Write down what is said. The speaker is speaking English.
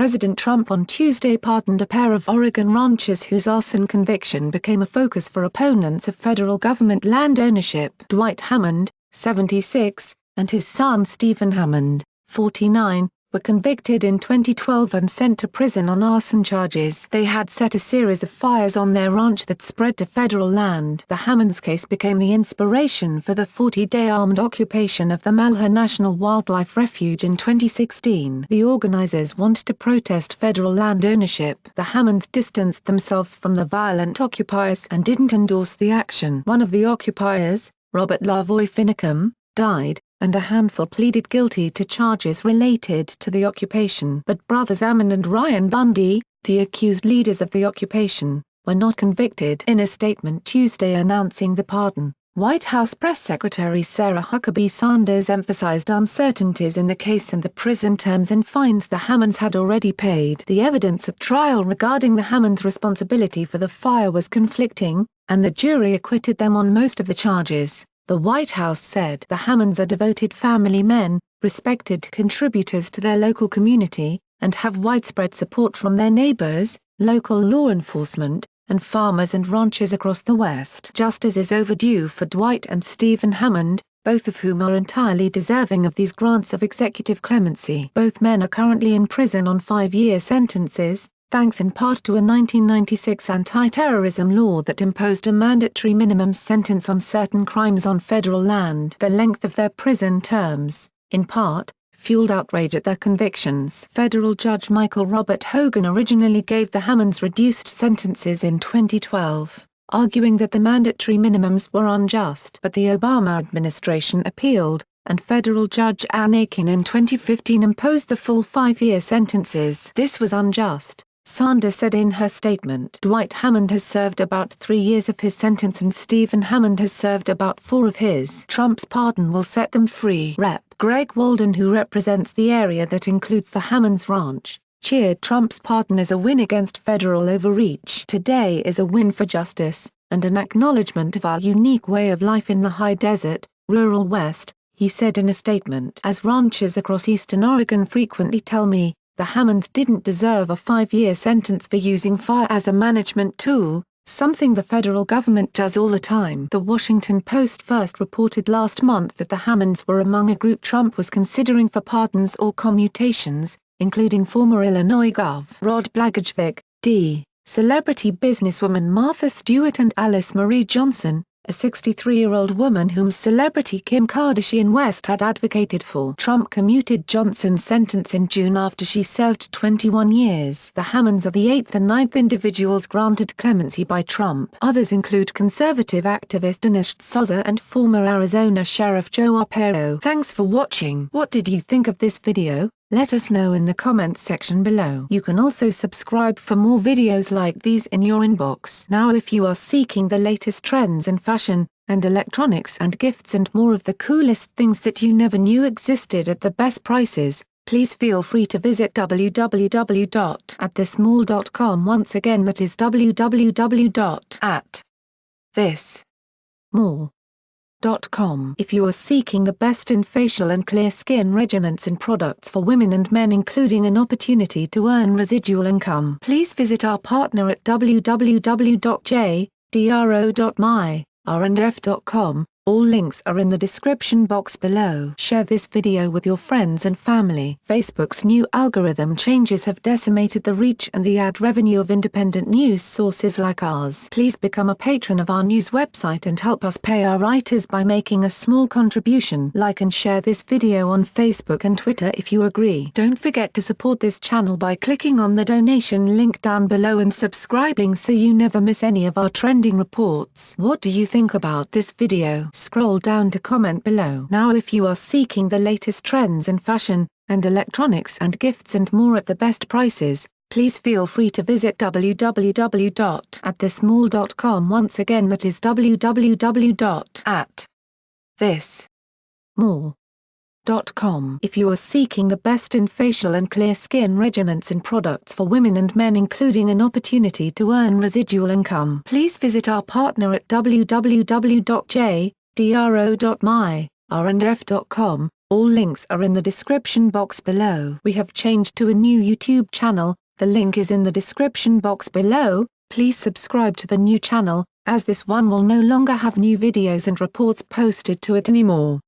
President Trump on Tuesday pardoned a pair of Oregon ranchers whose arson conviction became a focus for opponents of federal government land ownership. Dwight Hammond, 76, and his son Stephen Hammond, 49, were convicted in 2012 and sent to prison on arson charges. They had set a series of fires on their ranch that spread to federal land. The Hammonds case became the inspiration for the 40-day armed occupation of the Malheur National Wildlife Refuge in 2016. The organizers wanted to protest federal land ownership. The Hammonds distanced themselves from the violent occupiers and didn't endorse the action. One of the occupiers, Robert Lavoy Finicum, died, and a handful pleaded guilty to charges related to the occupation. But brothers Ammon and Ryan Bundy, the accused leaders of the occupation, were not convicted. In a statement Tuesday announcing the pardon, White House Press Secretary Sarah Huckabee Sanders emphasized uncertainties in the case and the prison terms and fines the Hammonds had already paid. The evidence at trial regarding the Hammonds' responsibility for the fire was conflicting, and the jury acquitted them on most of the charges. The White House said the Hammonds are devoted family men, respected contributors to their local community, and have widespread support from their neighbors, local law enforcement, and farmers and ranchers across the West. Justice is overdue for Dwight and Stephen Hammond, both of whom are entirely deserving of these grants of executive clemency. Both men are currently in prison on 5-year sentences, thanks in part to a 1996 anti-terrorism law that imposed a mandatory minimum sentence on certain crimes on federal land. The length of their prison terms, in part, fueled outrage at their convictions. Federal Judge Michael Robert Hogan originally gave the Hammonds reduced sentences in 2012, arguing that the mandatory minimums were unjust. But the Obama administration appealed, and federal judge Ann Aiken in 2015 imposed the full 5-year sentences. This was unjust, Sanders said in her statement. Dwight Hammond has served about 3 years of his sentence and Stephen Hammond has served about 4 of his. Trump's pardon will set them free. Rep. Greg Walden, who represents the area that includes the Hammonds Ranch, cheered Trump's pardon as a win against federal overreach. Today is a win for justice, and an acknowledgement of our unique way of life in the high desert, rural West, he said in a statement. As ranchers across eastern Oregon frequently tell me, the Hammonds didn't deserve a 5-year sentence for using fire as a management tool, something the federal government does all the time. The Washington Post first reported last month that the Hammonds were among a group Trump was considering for pardons or commutations, including former Illinois Gov. Rod Blagojevich, D., celebrity businesswoman Martha Stewart and Alice Marie Johnson, a 63-year-old woman whom celebrity Kim Kardashian West had advocated for. Trump commuted Johnson's sentence in June after she served 21 years. The Hammonds are the 8th and 9th individuals granted clemency by Trump. Others include conservative activist Dinesh D'Souza and former Arizona Sheriff Joe Arpaio. Thanks for watching. What did you think of this video? Let us know in the comments section below. You can also subscribe for more videos like these in your inbox. Now if you are seeking the latest trends in fashion, and electronics and gifts and more of the coolest things that you never knew existed at the best prices, please feel free to visit www.atthismall.com. Once again, that is www.atthismall.com. If you are seeking the best in facial and clear skin regimens and products for women and men, including an opportunity to earn residual income, please visit our partner at www.jdro.my/rndf.com. All links are in the description box below. Share this video with your friends and family. Facebook's new algorithm changes have decimated the reach and the ad revenue of independent news sources like ours. Please become a patron of our news website and help us pay our writers by making a small contribution. Like and share this video on Facebook and Twitter if you agree. Don't forget to support this channel by clicking on the donation link down below and subscribing so you never miss any of our trending reports. What do you think about this video? Scroll down to comment below. Now if you are seeking the latest trends in fashion, and electronics and gifts and more at the best prices, please feel free to visit www.atthismall.com. Once again, that is www.atthismall.com. If you are seeking the best in facial and clear skin regimens and products for women and men, including an opportunity to earn residual income, please visit our partner at www.jdro.my/rndf.com. All links are in the description box below. We have changed to a new YouTube channel, the link is in the description box below. Please subscribe to the new channel, as this one will no longer have new videos and reports posted to it anymore.